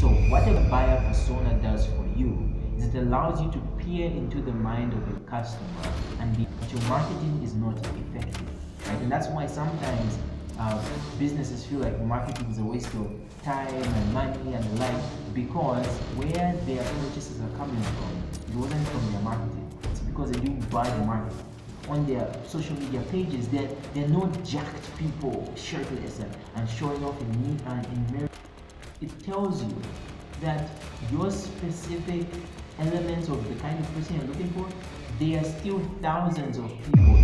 So what a buyer persona does for you is it allows you to peer into the mind of your customer and be that your marketing is not effective, right? And that's why sometimes businesses feel like marketing is a waste of time and money and the like, because where their purchases are coming from, it wasn't from their marketing. It's because they didn't buy the market. On their social media pages, they're not jacked people shirtless and showing off in meat and in mirror. It tells you that your specific elements of the kind of person you're looking for, there are still thousands of people,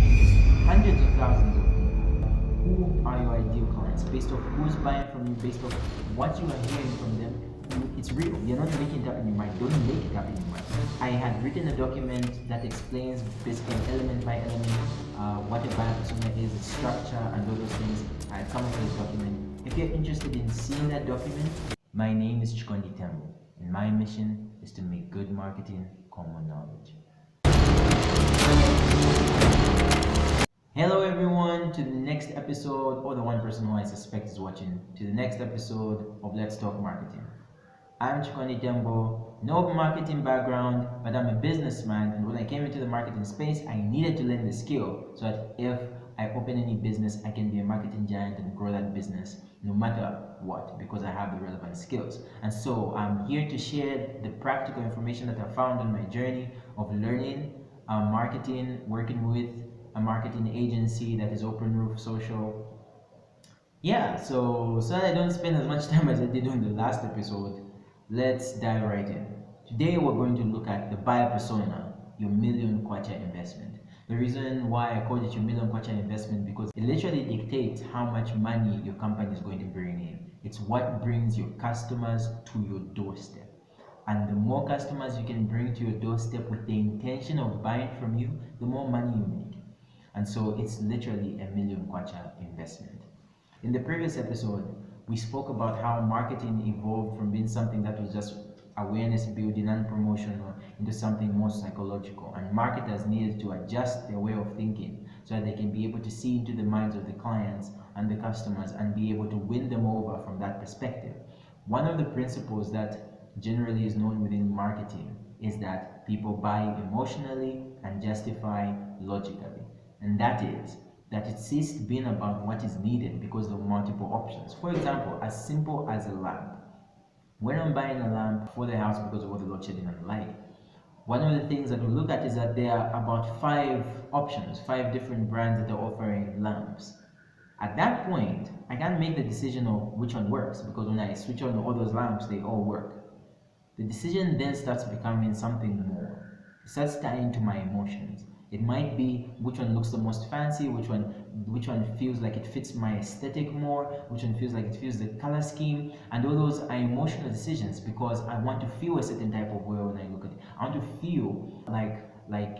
hundreds of thousands of people. Who are your ideal clients? Based off who's buying from you, based off what you are hearing from them, it's real. You're not making it up in your mind. Don't make it up in your mind. I had written a document that explains basically element by element what a buyer persona is, its structure, and all those things. I had come up with this document. If you're interested in seeing that document, my name is Chikondi Tembo, and my mission is to make good marketing common knowledge. Hello everyone, to the next episode, or the one person who I suspect is watching, to the next episode of Let's Talk Marketing. I'm Chikondi Tembo, no marketing background, but I'm a businessman, and when I came into the marketing space, I needed to learn the skill so that if I open any business, I can be a marketing giant and grow that business no matter what, because I have the relevant skills. And so I'm here to share the practical information that I found on my journey of learning marketing, working with a marketing agency that is Open Roof Social. Yeah, so that I don't spend as much time as I did on the last episode, let's dive right in. Today we're going to look at the buyer persona, your million kwacha investment. The reason why I called it your million kwacha investment, because it literally dictates how much money your company is going to bring in. It's what brings your customers to your doorstep. And the more customers you can bring to your doorstep with the intention of buying from you, the more money you make. And so it's literally a million kwacha investment. In the previous episode, we spoke about how marketing evolved from being something that was just awareness building and promotional into something more psychological, and marketers needed to adjust their way of thinking so that they can be able to see into the minds of the clients and the customers and be able to win them over from that perspective. One of the principles that generally is known within marketing is that people buy emotionally and justify logically, and that is that it ceased being about what is needed because of multiple options. For example, as simple as a lamp. When I'm buying a lamp for the house because of all the load shedding and the light, one of the things that we look at is that there are about 5 options, 5 different brands that are offering lamps. At that point, I can't make the decision of which one works, because when I switch on all those lamps, they all work. The decision then starts becoming something more. It starts tying to my emotions. It might be which one looks the most fancy, which one feels like it fits my aesthetic more, which one feels like it fits the color scheme, and all those are emotional decisions because I want to feel a certain type of way when I look at it. I want to feel like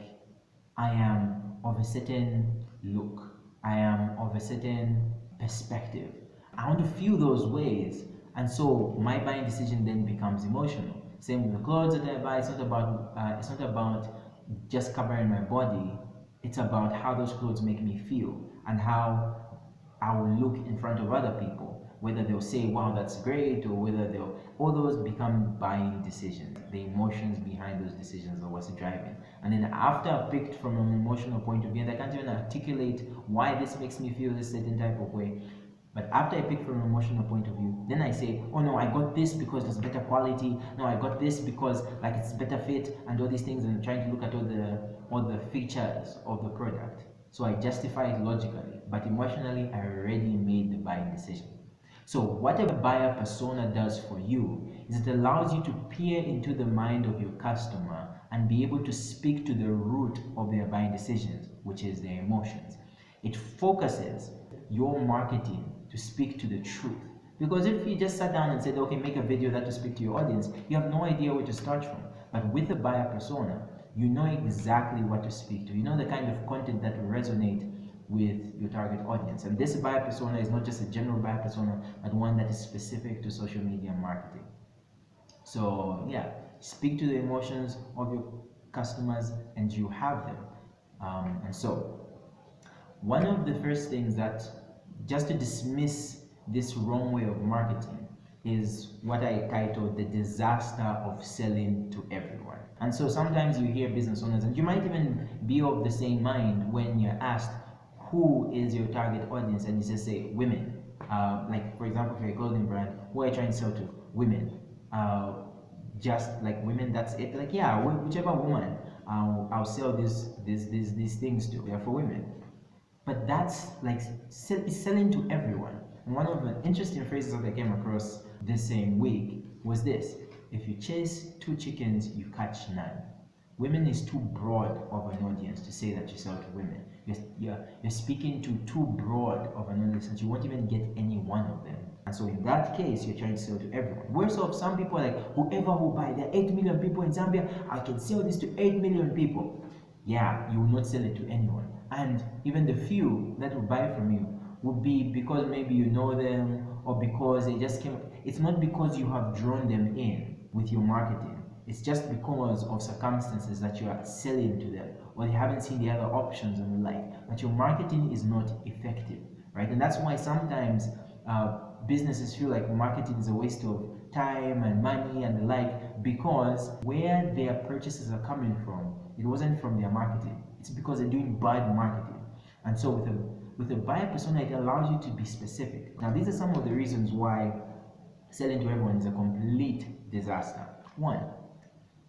I am of a certain look. I am of a certain perspective. I want to feel those ways, and so my buying decision then becomes emotional. Same with the clothes that I buy. It's not about just covering my body. It's about how those clothes make me feel and how I will look in front of other people, whether they'll say wow that's great, or whether all those become buying decisions. The emotions behind those decisions are what's driving. And then after I've picked from an emotional point of view, and I can't even articulate why this makes me feel this certain type of way, but after I pick from an emotional point of view, then I say, oh no, I got this because it's better quality. No, I got this because like it's better fit and all these things, and trying to look at all the features of the product. So I justify it logically, but emotionally I already made the buying decision. So what a buyer persona does for you is it allows you to peer into the mind of your customer and be able to speak to the root of their buying decisions, which is their emotions. It focuses your marketing to speak to the truth. Because if you just sat down and said, okay, make a video that to speak to your audience, you have no idea where to start from. But with a buyer persona, you know exactly what to speak to. You know the kind of content that will resonate with your target audience. And this buyer persona is not just a general buyer persona, but one that is specific to social media marketing. So yeah, speak to the emotions of your customers and you have them. And so one of the first things that, just to dismiss this wrong way of marketing, is what I titled the disaster of selling to everyone. And so sometimes you hear business owners, and you might even be of the same mind when you're asked, who is your target audience? And you just say, women. Like, for example, for a clothing brand, who are you trying to sell to? Women. Just like women, that's it. Like, yeah, whichever woman I'll sell these things to. They're for women. But that's like it's selling to everyone. And one of the interesting phrases that I came across this same week was this: if you chase two chickens, you catch none. Women is too broad of an audience to say that you sell to women. You're speaking to too broad of an audience that you won't even get any one of them. And so in that case, you're trying to sell to everyone. Worse off, some people are like, whoever will buy, there are 8 million people in Zambia, I can sell this to 8 million people. Yeah, you will not sell it to anyone. And even the few that will buy from you will be because maybe you know them or because they just came. It's not because you have drawn them in with your marketing. It's just because of circumstances that you are selling to them, or they haven't seen the other options and the like. But your marketing is not effective, right? And that's why sometimes businesses feel like marketing is a waste of time and money and the like, because where their purchases are coming from, it wasn't from their marketing. It's because they're doing bad marketing. And so with a buyer persona, it allows you to be specific. Now, these are some of the reasons why selling to everyone is a complete disaster. One,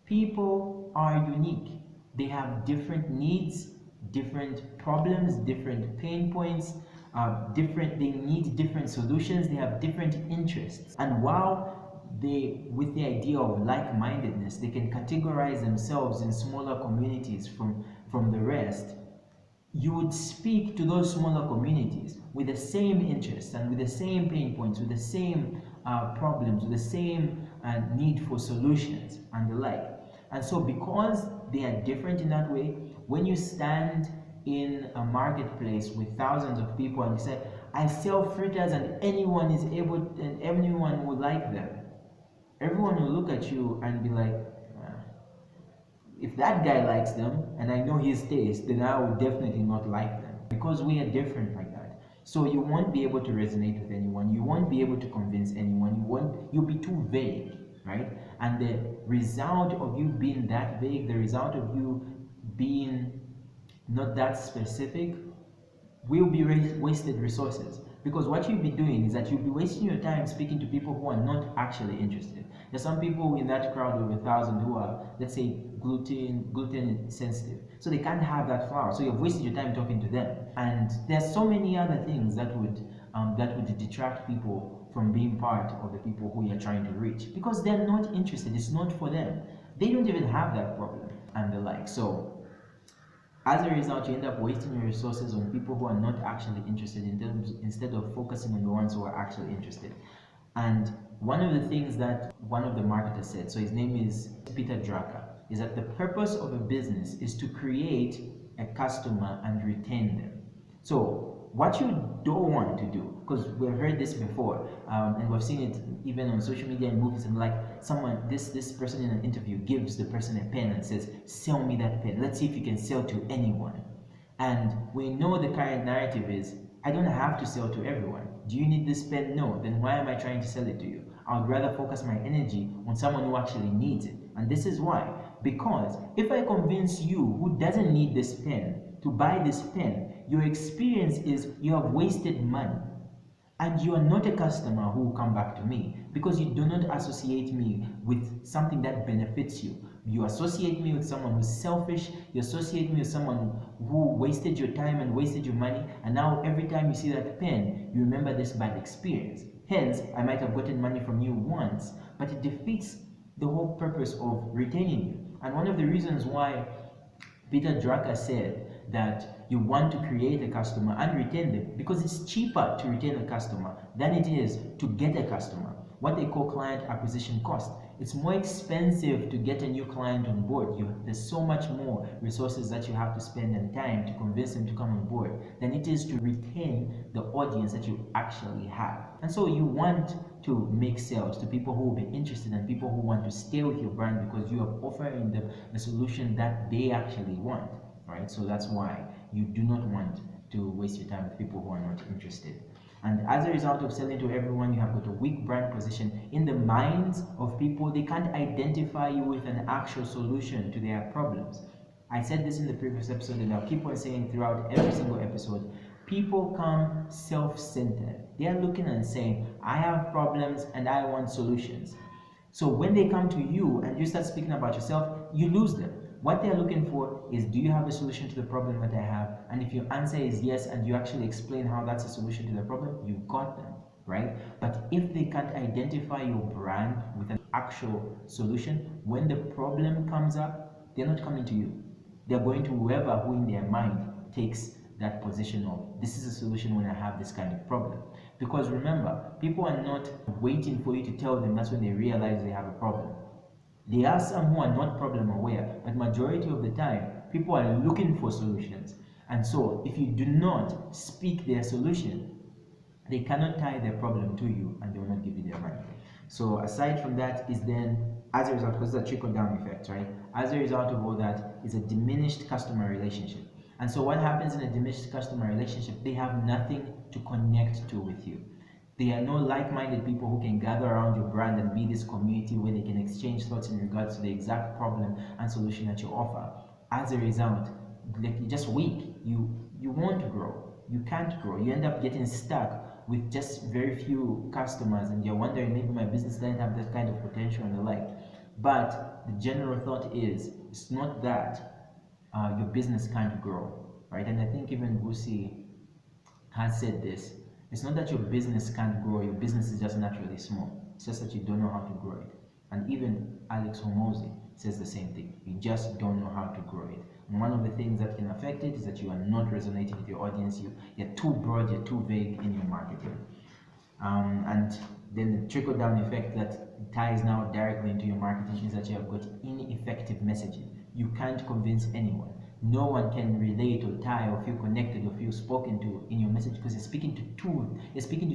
people are unique. They have different needs, different problems, different pain points, they need different solutions, they have different interests. And while with the idea of like-mindedness, they can categorize themselves in smaller communities from the rest, you would speak to those smaller communities with the same interests and with the same pain points, with the same problems, with the same need for solutions and the like. And so because they are different in that way, when you stand in a marketplace with thousands of people and you say, I sell fritters and anyone is able and anyone will like them, everyone will look at you and be like, if that guy likes them and I know his taste, then I will definitely not like them, because we are different like that. So you won't be able to resonate with anyone, you won't be able to convince anyone, you'll be too vague, right? And the result of you being that vague, the result of you being not that specific, will be wasted resources. Because what you'll be doing is that you'll be wasting your time speaking to people who are not actually interested. There's some people in that crowd of 1,000 who are, let's say, gluten sensitive, so they can't have that flour. So you've wasted your time talking to them. And there's so many other things that would detract people from being part of the people who you're trying to reach, because they're not interested. It's not for them. They don't even have that problem and the like. So as a result, you end up wasting your resources on people who are not actually interested instead of focusing on the ones who are actually interested. And one of the things that one of the marketers said, so his name is Peter Drucker, is that the purpose of a business is to create a customer and retain them. So what you don't want to do, because we've heard this before, and we've seen it even on social media and movies, and like this person in an interview gives the person a pen and says, sell me that pen, let's see if you can sell to anyone. And we know the current narrative is, I don't have to sell to everyone. Do you need this pen? No. Then why am I trying to sell it to you? I would rather focus my energy on someone who actually needs it. And this is why. Because if I convince you who doesn't need this pen to buy this pen, your experience is you have wasted money. And you are not a customer who will come back to me, because you do not associate me with something that benefits you. You associate me with someone who's selfish, you associate me with someone who wasted your time and wasted your money, and now every time you see that pen, you remember this bad experience. Hence, I might have gotten money from you once, but it defeats the whole purpose of retaining you. And one of the reasons why Peter Drucker said that you want to create a customer and retain them, because it's cheaper to retain a customer than it is to get a customer. What they call client acquisition cost. It's more expensive to get a new client on board. There's so much more resources that you have to spend and time to convince them to come on board than it is to retain the audience that you actually have. And so you want to make sales to people who will be interested and people who want to stay with your brand because you are offering them the solution that they actually want, right? So that's why you do not want to waste your time with people who are not interested. And as a result of selling to everyone, you have got a weak brand position. In the minds of people, they can't identify you with an actual solution to their problems. I said this in the previous episode, and I'll keep on saying throughout every single episode. People come self-centered. They are looking and saying, I have problems and I want solutions. So when they come to you and you start speaking about yourself, you lose them. What they're looking for is, do you have a solution to the problem that I have? And if your answer is yes, and you actually explain how that's a solution to the problem, you've got them, right? But if they can't identify your brand with an actual solution, when the problem comes up, they're not coming to you. They're going to whoever who in their mind takes that position of, this is a solution when I have this kind of problem. Because remember, people are not waiting for you to tell them. That's when they realize they have a problem. There are some who are not problem aware, but majority of the time, people are looking for solutions. And so, if you do not speak their solution, they cannot tie their problem to you and they will not give you their money. So aside from that is then, as a result, because it's a trickle-down effect, right? As a result of all that is a diminished customer relationship. And so what happens in a diminished customer relationship, they have nothing to connect to with you. There are no like-minded people who can gather around your brand and be this community where they can exchange thoughts in regards to the exact problem and solution that you offer. As a result, like, you're just weak. You won't grow. You can't grow. You end up getting stuck with just very few customers, and you're wondering, maybe my business doesn't have that kind of potential and the like. But the general thought is, it's not that your business can't grow, right? And I think even Busi has said this. It's not that your business can't grow, your business is just naturally small. It's just that you don't know how to grow it. And even Alex Hormozi says the same thing. You just don't know how to grow it. And one of the things that can affect it is that you are not resonating with your audience. You're too broad, you're too vague in your marketing. And then the trickle-down effect that ties now directly into your marketing is that you have got ineffective messaging. You can't convince anyone. No one can relate or tie or feel connected or feel spoken to in your message, because you're speaking to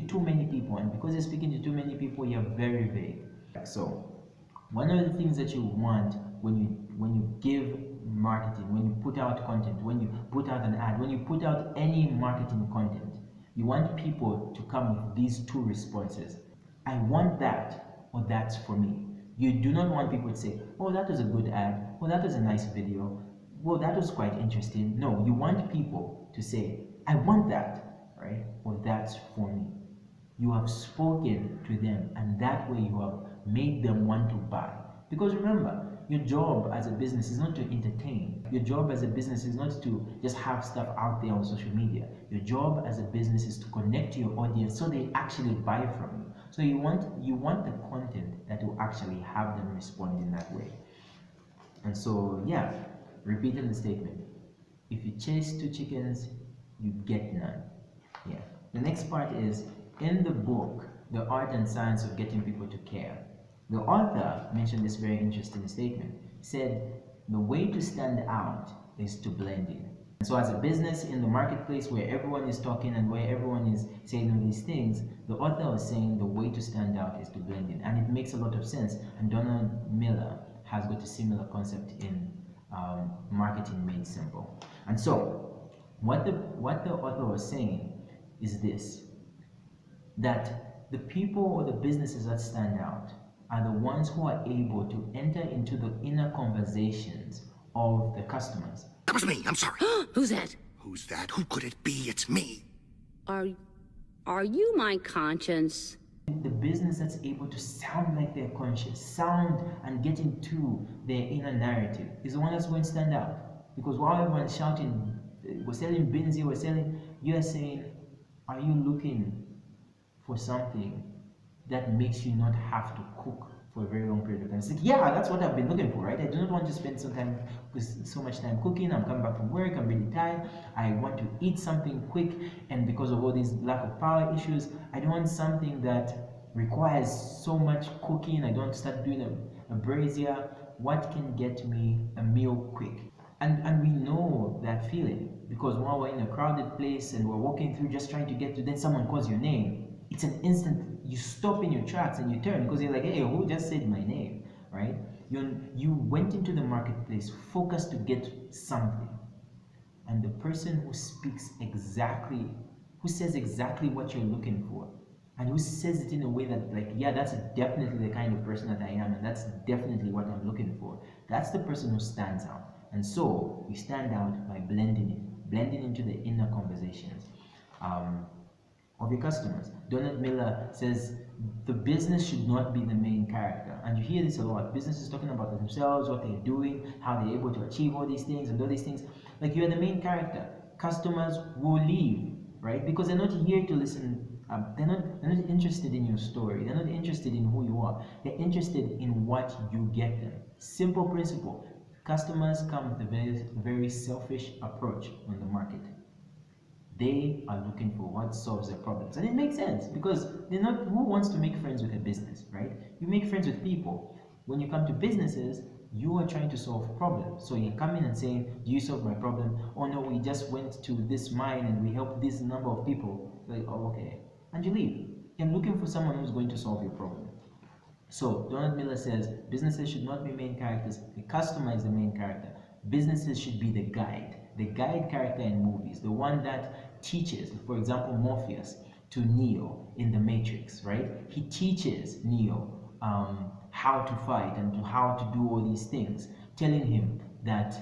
too many people, and because you're speaking to too many people, you're very vague. So one of the things that you want when you give marketing, when you put out content, when you put out an ad, when you put out any marketing content, you want people to come with these two responses. I want that, or that's for me. You do not want people to say, oh, that was a good ad, oh, that was a nice video, well, that was quite interesting. No, you want people to say, I want that, right? Or that's for me. You have spoken to them, and that way you have made them want to buy. Because remember, your job as a business is not to entertain. Your job as a business is not to just have stuff out there on social media. Your job as a business is to connect to your audience so they actually buy from you. So you want the content that will actually have them respond in that way. And so, yeah, repeating the statement, if you chase two chickens, you get none. Yeah. The next part is, in the book, The Art and Science of Getting People to Care, the author mentioned this very interesting statement. He said, the way to stand out is to blend in. And so as a business in the marketplace where everyone is talking and where everyone is saying all these things, the author was saying the way to stand out is to blend in. And it makes a lot of sense. And Donald Miller has got a similar concept in Marketing Made Simple. And so what the author was saying is this, that the people or the businesses that stand out are the ones who are able to enter into the inner conversations of the customers. That was me, I'm sorry. Who's that? Who's that? Who could it be? It's me. Are you my conscience? The business that's able to sound like they're conscious, sound and get into their inner narrative is the one that's going to stand out. Because while everyone's shouting, we're selling Benzi, we're selling, you're saying, are you looking for something that makes you not have to cook for a very long period of time? It's like, yeah, that's what I've been looking for, right? I do not want to spend so much time cooking. I'm coming back from work, I'm really tired. I want to eat something quick, and because of all these lack of power issues, I don't want something that requires so much cooking. I don't want to start doing a brazier. What can get me a meal quick? And we know that feeling, because while we're in a crowded place and we're walking through just trying to get to, then someone calls your name. It's an instant, you stop in your tracks and you turn, because you're like, hey, who just said my name, right? You went into the marketplace focused to get something, and the person who speaks exactly, who says exactly what you're looking for, and who says it in a way that, like, yeah, that's definitely the kind of person that I am, and that's definitely what I'm looking for. That's the person who stands out. And so we stand out by blending into the inner conversations of your customers. Donald Miller says the business should not be the main character. And you hear this a lot. Businesses talking about themselves, what they're doing, how they're able to achieve all these things and all these things. Like, you're the main character. Customers will leave, right? Because they're not here to listen. They're not interested in your story. They're not interested in who you are. They're interested in what you get them. Simple principle. Customers come with a very selfish approach on the market. They are looking for what solves their problems. And it makes sense, because they're not, who wants to make friends with a business, right? You make friends with people. When you come to businesses, you are trying to solve problems. So you come in and saying, do you solve my problem? Oh no, we just went to this mine and we helped this number of people. Like, oh, okay. And you leave. You're looking for someone who's going to solve your problem. So Donald Miller says businesses should not be main characters. The customer is the main character. Businesses should be the guide character in movies, the one that teaches, for example, Morpheus to Neo in The Matrix, right? He teaches Neo how to fight and how to do all these things, telling him that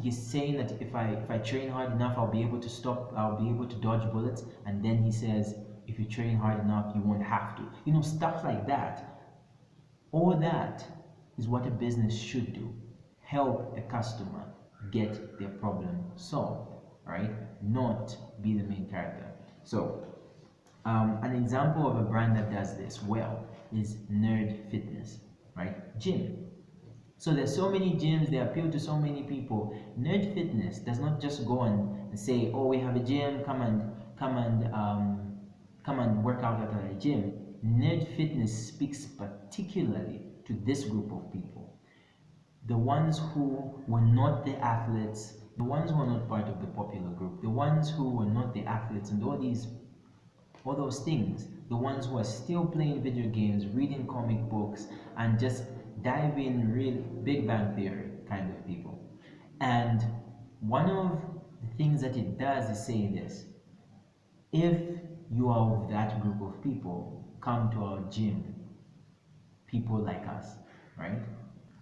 he's saying that if I train hard enough, I'll be able to dodge bullets, and then he says, if you train hard enough, you won't have to. You know, stuff like that. All that is what a business should do. Help a customer get their problem solved, right? Not be the main character. So, an example of a brand that does this well is Nerd Fitness, right? Gym. So there's so many gyms, they appeal to so many people. Nerd Fitness does not just go and say, oh, we have a gym, come and work out at our gym. Nerd Fitness speaks particularly to this group of people. The ones who were not the athletes, the ones who were not part of the popular group, the ones who were not the athletes and all those things, the ones who are still playing video games, reading comic books, and just dive in real Big Bang Theory kind of people. And one of the things that it does is say this: if you are of that group of people, come to our gym. People like us, right?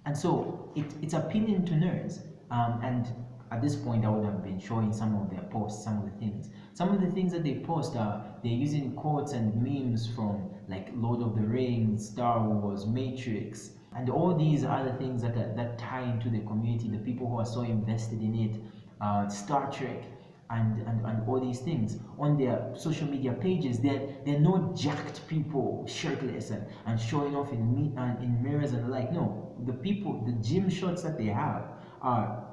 And so it's appealing to nerds. And at this point, I would have been showing some of their posts, some of the things. Some of the things that they post are they're using quotes and memes from like Lord of the Rings, Star Wars, Matrix, and all these other things that tie into the community, the people who are so invested in it, Star Trek, and all these things on their social media pages. They're not jacked people shirtless and showing off in mirrors and the like. No, the gym shots that they have are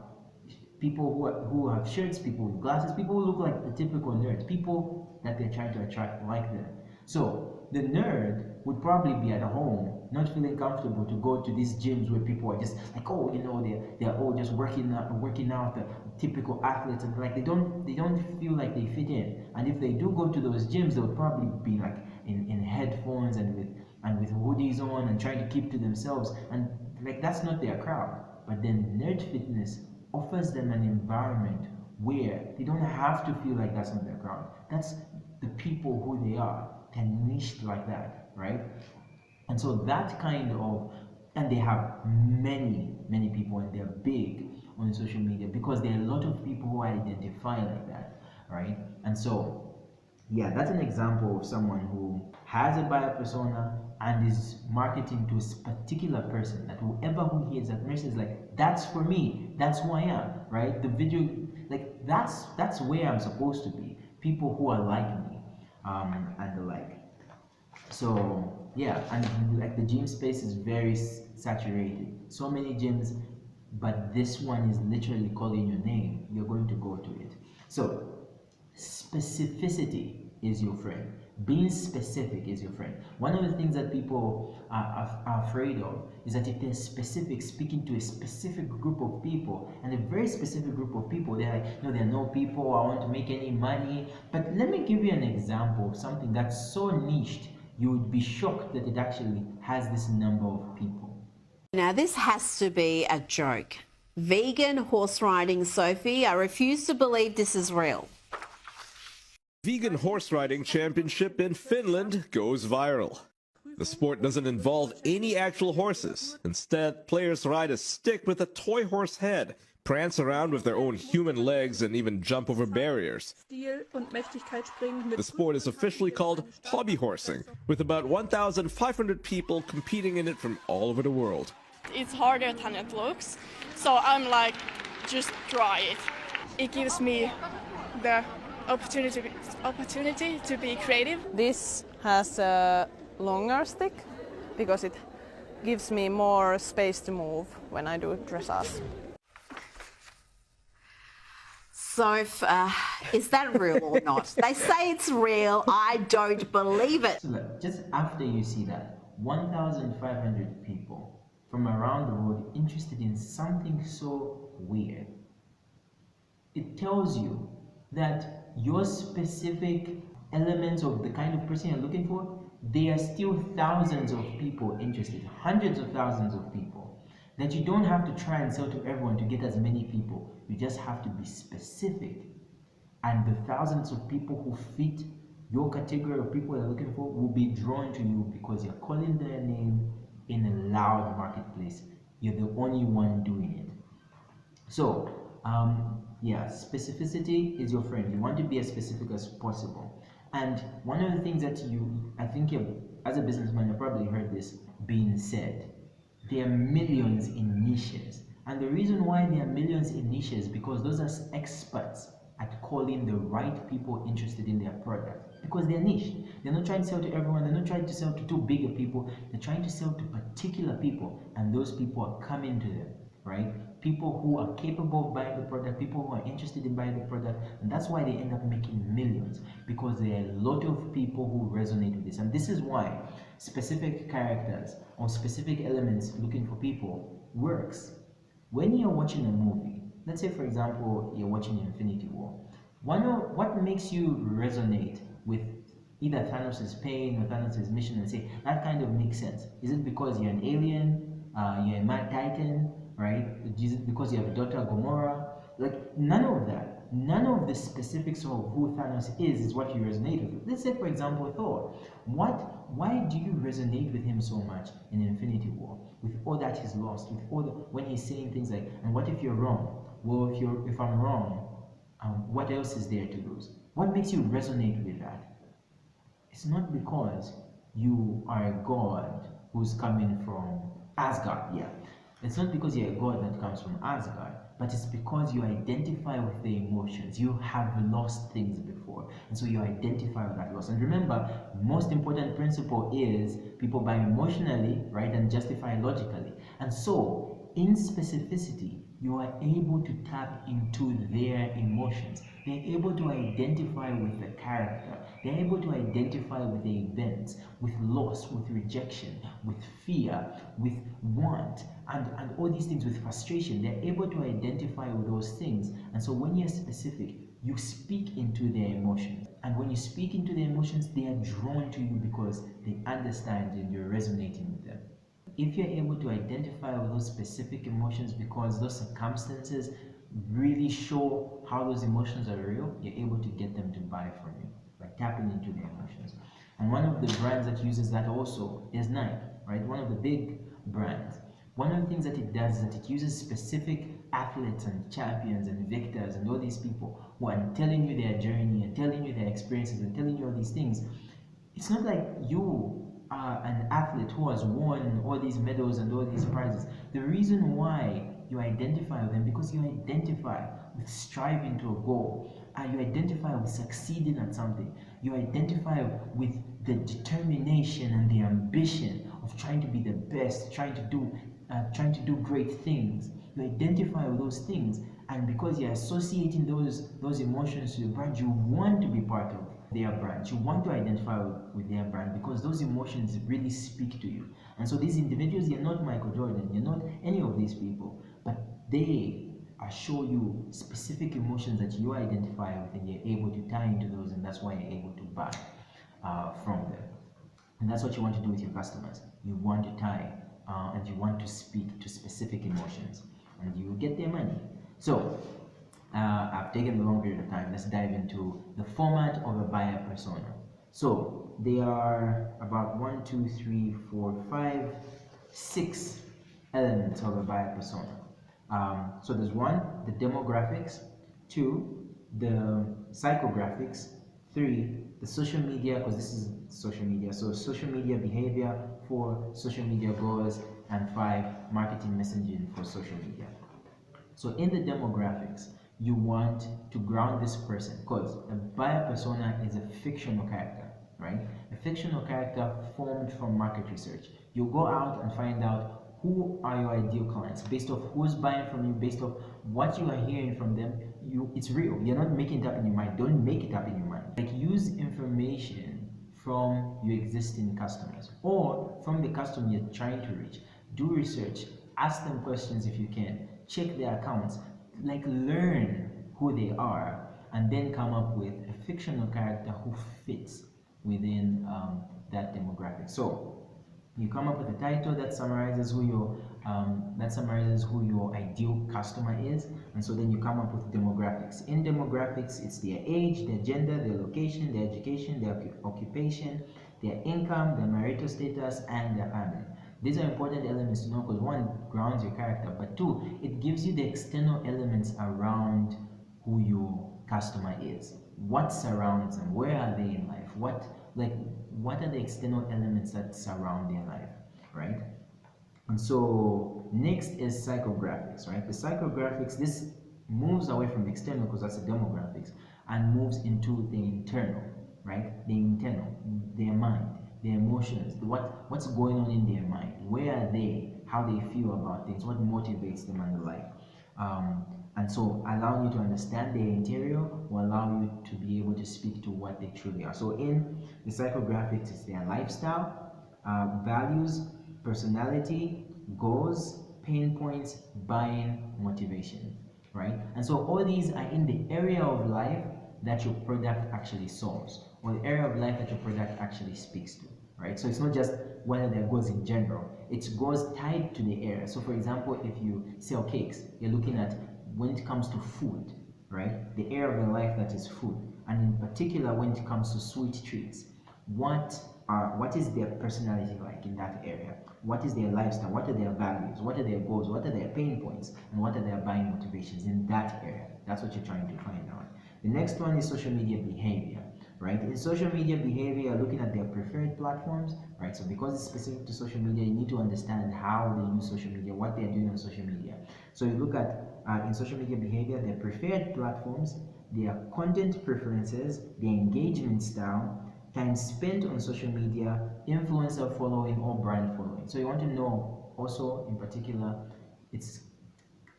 people who have shirts, people with glasses, people who look like the typical nerds, people that they're trying to attract like them. So the nerd would probably be at home, not feeling comfortable to go to these gyms where people are just like, oh, you know, they're all just working out, the typical athletes, and like they don't feel like they fit in. And if they do go to those gyms, they'll probably be like in headphones and with hoodies on and trying to keep to themselves, and like that's not their crowd. But then Nerd Fitness offers them an environment where they don't have to feel like that's not their crowd. That's the people who they are. They're niched like that, right? And so that kind of, and they have many people, and they're big on social media because there are a lot of people who identify like that, right? And so, yeah, that's an example of someone who has a buyer persona and is marketing to a particular person, that whoever who hears that message is like, that's for me, that's who I am, right? The video, like that's where I'm supposed to be. People who are like me, and the like. So yeah, and like the gym space is very saturated. So many gyms, but this one is literally calling your name. You're going to go to it. So specificity is your friend. Being specific is your friend. One of the things that people are afraid of is that if they're specific, speaking to a specific group of people, and a very specific group of people, they're like, no, they're no people, I want to make any money. But let me give you an example of something that's so niched, you would be shocked that it actually has this number of people. Now, this has to be a joke. Vegan horse riding Sophie, I refuse to believe this is real. Vegan horse riding championship in Finland goes viral. The sport doesn't involve any actual horses. Instead, players ride a stick with a toy horse head, prance around with their own human legs, and even jump over barriers. The sport is officially called hobby horsing, with about 1,500 people competing in it from all over the world. It's harder than it looks, so I'm like, just try it. It gives me the opportunity to be creative. This has a longer stick because it gives me more space to move when I do dressage. So, is that real or not? They say it's real. I don't believe it. So look, just after you see that, 1,500 people from around the world interested in something so weird, it tells you that your specific elements of the kind of person you're looking for, there are still thousands of people interested, hundreds of thousands of people, that you don't have to try and sell to everyone to get as many people. You just have to be specific. And the thousands of people who fit your category of people you're looking for will be drawn to you because you're calling their name in a loud marketplace. You're the only one doing it. So, yeah, specificity is your friend. You want to be as specific as possible. And one of the things that I think as a businessman, you've probably heard this being said. There are millions in niches. And the reason why there are millions in niches is because those are experts at calling the right people interested in their product. Because they're niche. They're not trying to sell to everyone. They're not trying to sell to too big a people. They're trying to sell to particular people. And those people are coming to them, right? People who are capable of buying the product, people who are interested in buying the product, and that's why they end up making millions, because there are a lot of people who resonate with this. And this is why specific characters or specific elements looking for people works. When you're watching a movie, let's say for example you're watching Infinity War, what makes you resonate with either Thanos' pain or Thanos' mission and say that kind of makes sense? Is it because you're an alien, you're a mad titan, right? Is it because you have a daughter Gamora? Like, none of that, none of the specifics of who Thanos is what you resonate with. Let's say for example Thor. Why do you resonate with him so much in Infinity War, with all that he's lost, with all when he's saying things like, and what if you're wrong? Well, if I'm wrong, what else is there to lose? What makes you resonate with that? It's not because you are a god who's coming from Asgard, yeah. It's not because you're a god that comes from Asgard, but it's because you identify with the emotions. You have lost things before, and so you identify with that loss. And remember, most important principle is people buy emotionally, right, and justify logically. And so, in specificity, you are able to tap into their emotions. They're able to identify with the character. They're able to identify with the events, with loss, with rejection, with fear, with want, and all these things, with frustration. They're able to identify with those things. And so when you're specific, you speak into their emotions. And when you speak into their emotions, they are drawn to you because they understand and you're resonating with them. If you're able to identify with those specific emotions because those circumstances really show how those emotions are real, you're able to get them to buy from you by tapping into their emotions. And one of the brands that uses that also is Nike, right? One of the big brands. One of the things that it does is that it uses specific athletes and champions and victors and all these people who are telling you their journey and telling you their experiences and telling you all these things. It's not like you are an athlete who has won all these medals and all these prizes. The reason why you identify with them because you identify with striving to a goal. You identify with succeeding at something. You identify with the determination and the ambition of trying to be the best, trying to do great things. You identify with those things, and because you're associating those emotions to your brand, you want to be part of their brand. You want to identify with their brand because those emotions really speak to you. And so these individuals, you're not Michael Jordan, you're not any of these people, but they show you specific emotions that you identify with, and you're able to tie into those, and that's why you're able to buy from them. And that's what you want to do with your customers. You want to tie and you want to speak to specific emotions, and you get their money. So I've taken a long period of time. Let's dive into the format of a buyer persona. So there are about 1, 2, 3, 4, 5, 6 elements of a buyer persona. So there's 1, the demographics, 2, the psychographics, 3, the social media, because this is social media, so social media behavior, 4, social media goals, and 5, marketing messaging for social media. So in the demographics, you want to ground this person, because a buyer persona is a fictional character, right? A fictional character formed from market research. You go out and find out who are your ideal clients based off who's buying from you, based off what you are hearing from them. It's real. You're not making it up in your mind. Don't make it up in your mind. Like, use information from your existing customers or from the customer you're trying to reach. Do research, ask them questions if you can, check their accounts, like learn who they are, and then come up with a fictional character who fits within that demographic. So you come up with a title that summarizes who your ideal customer is, and so then you come up with demographics. In demographics, it's their age, their gender, their location, their education, their occupation, their income, their marital status, and their family. These are important elements to know, because 1, grounds your character, but 2, it gives you the external elements around who your customer is. What surrounds them? Where are they in life? What are the external elements that surround their life, right? And so next is psychographics, right? The psychographics, this moves away from the external, because that's the demographics, and moves into the internal, right? The internal, their mind, their emotions, what's going on in their mind, where are they, how they feel about things, what motivates them, and the like. And so allowing you to understand their interior will allow you to be able to speak to what they truly are. So in the psychographics, it's their lifestyle, values, personality, goals, pain points, buying, motivation, right? And so all these are in the area of life that your product actually solves, or the area of life that your product actually speaks to, right? So it's not just what are their goals in general, it's goals tied to the area. So for example, if you sell cakes, you're looking at when it comes to food, right? The area of their life that is food, and in particular when it comes to sweet treats, what is their personality like in that area? What is their lifestyle? What are their values? What are their goals? What are their pain points? And what are their buying motivations in that area? That's what you're trying to find out. The next one is social media behavior, right? In social media behavior, you're looking at their preferred platforms, right? So because it's specific to social media, you need to understand how they use social media, what they're doing on social media. So you look at in social media behavior, their preferred platforms, their content preferences, their engagement style, time spent on social media, influencer following or brand following. So you want to know also in particular, it's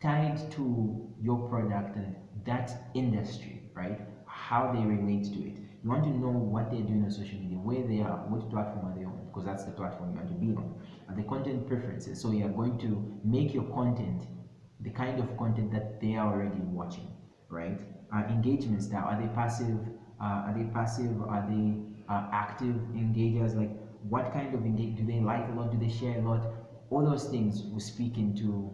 tied to your product and that industry, right? How they relate to it. You want to know what they're doing on social media, where they are, what platform are they on, because that's the platform you want to be on. And the content preferences. So you are going to make your content the kind of content that they are already watching, right? Engagement style. Are they passive? Are they active engagers? Like, what kind of engage? Do they like a lot? Do they share a lot? All those things will speak into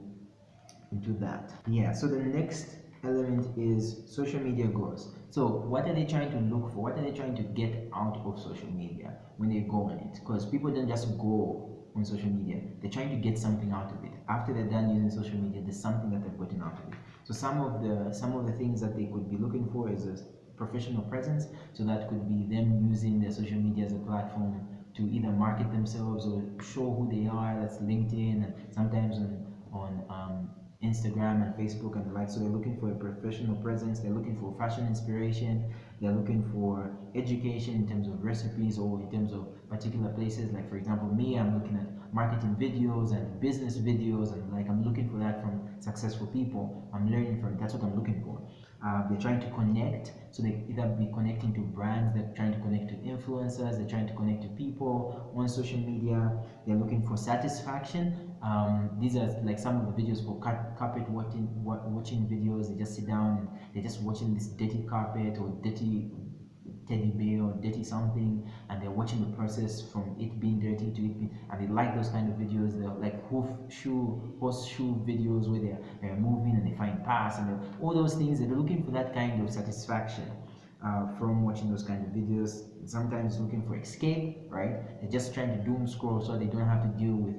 that. Yeah. So the next element is social media goals. So what are they trying to look for? What are they trying to get out of social media when they go on it? Because people don't just go on social media, they're trying to get something out of it. After they're done using social media, there's something that they've gotten out of it. So some of the things that they could be looking for is a professional presence. So that could be them using their social media as a platform to either market themselves or show who they are. That's LinkedIn, and sometimes on Instagram and Facebook and the like. So they're looking for a professional presence, they're looking for fashion inspiration, they're looking for education in terms of recipes or in terms of particular places. Like for example, me, I'm looking at marketing videos and business videos, and like I'm looking for that from successful people. I'm learning from it. That's what I'm looking for. They're trying to connect, so they either be connecting to brands, they're trying to connect to influencers, they're trying to connect to people on social media. They're looking for satisfaction. These are like some of the videos for carpet watching videos. They just sit down and they're just watching this dirty carpet or dirty teddy bear or dirty something, and they're watching the process from it being dirty to it being, and they like those kind of videos. They're like horseshoe videos where they're moving and they find parts and all those things. They're looking for that kind of satisfaction from watching those kind of videos. Sometimes looking for escape, right? They're just trying to doom scroll so they don't have to deal with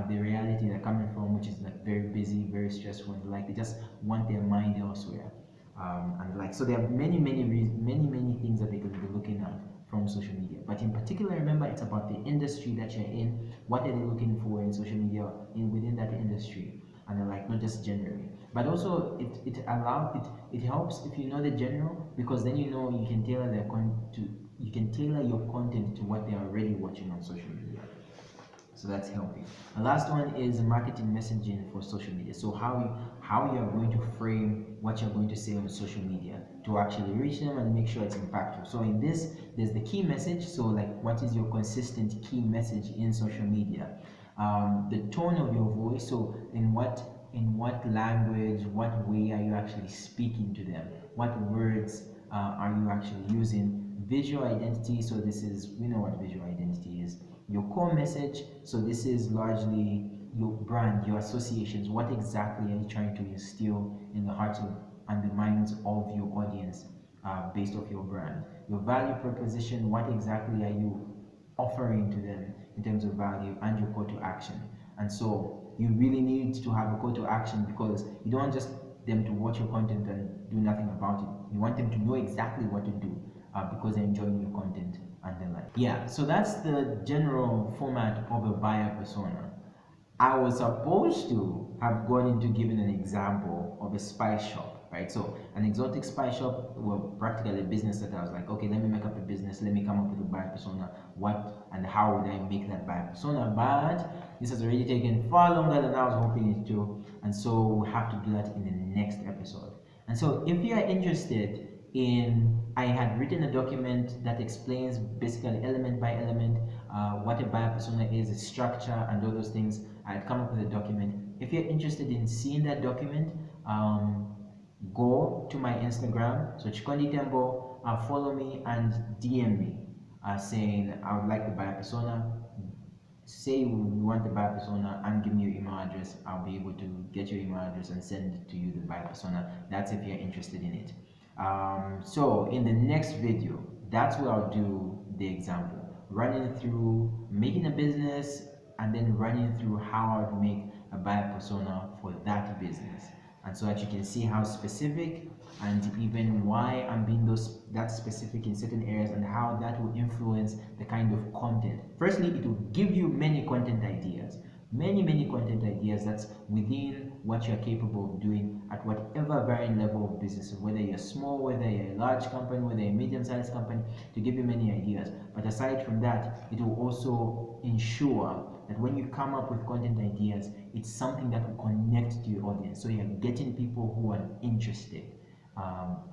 the reality they're coming from, which is like very busy, very stressful, and like they just want their mind elsewhere. And like, so there are many things that they could be looking at from social media. But in particular, remember, it's about the industry that you're in. What are they looking for in social media within that industry? And like, not just generally, but also it helps if you know the general, because then you know you can tailor you can tailor your content to what they're already watching on social media. So that's helping. The last one is marketing messaging for social media. So how you are going to frame what you're going to say on social media to actually reach them and make sure it's impactful. So in this, there's the key message. So like, what is your consistent key message in social media? The tone of your voice. So in what language, what way are you actually speaking to them? What words are you actually using? Visual identity. So this is, we know what visual identity is. Your core message. So this is largely your brand, your associations. What exactly are you trying to instill in the hearts and the minds of your audience based off your brand? Your value proposition. What exactly are you offering to them in terms of value, and your call to action? And so you really need to have a call to action, because you don't want just them to watch your content and do nothing about it. You want them to know exactly what to do because they're enjoying your content and they like. Yeah, so that's the general format of a buyer persona. I was supposed to have gone into giving an example of a spice shop, right? So an exotic spice shop, well, practically a business that I was like, okay, let me make up a business, let me come up with a buyer persona. What and how would I make that buyer persona? But this has already taken far longer than I was hoping it to, and so we'll have to do that in the next episode. And so if you are interested I had written a document that explains basically element by element what a buyer persona is, its structure, and all those things. I had come up with a document. If you're interested in seeing that document, go to my Instagram, so Chikondi Tembo, follow me and DM me saying I would like the buyer persona. Say you want the buyer persona and give me your email address. I'll be able to get your email address and send it to you, the buyer persona. That's if you're interested in it. So in the next video, that's where I'll do the example, running through making a business and then running through how I would make a buyer persona for that business, and so that you can see how specific and even why I'm being that specific in certain areas, and how that will influence the kind of content. Firstly, it will give you many content ideas, many content ideas that's within what you're capable of doing at whatever varying level of business, whether you're small, whether you're a large company, whether you're a medium-sized company, to give you many ideas. But aside from that, it will also ensure that when you come up with content ideas, it's something that will connect to your audience. So you're getting people who are interested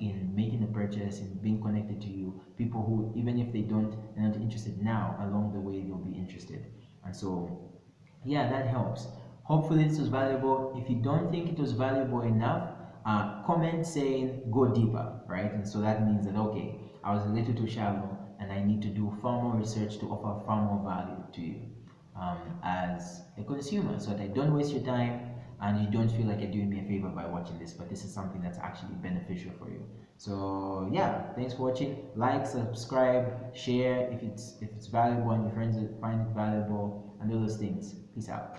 in making a purchase, in being connected to you, people who, even if they're not interested now, along the way they'll be interested. And so yeah, that helps. Hopefully this was valuable. If you don't think it was valuable enough, comment saying go deeper, right? And so that means that, okay, I was a little too shallow and I need to do far more research to offer far more value to you as a consumer, so that I don't waste your time and you don't feel like you're doing me a favor by watching this, but this is something that's actually beneficial for you. So yeah, thanks for watching. Like, subscribe, share if it's valuable and your friends find it valuable, and all those things. Peace out.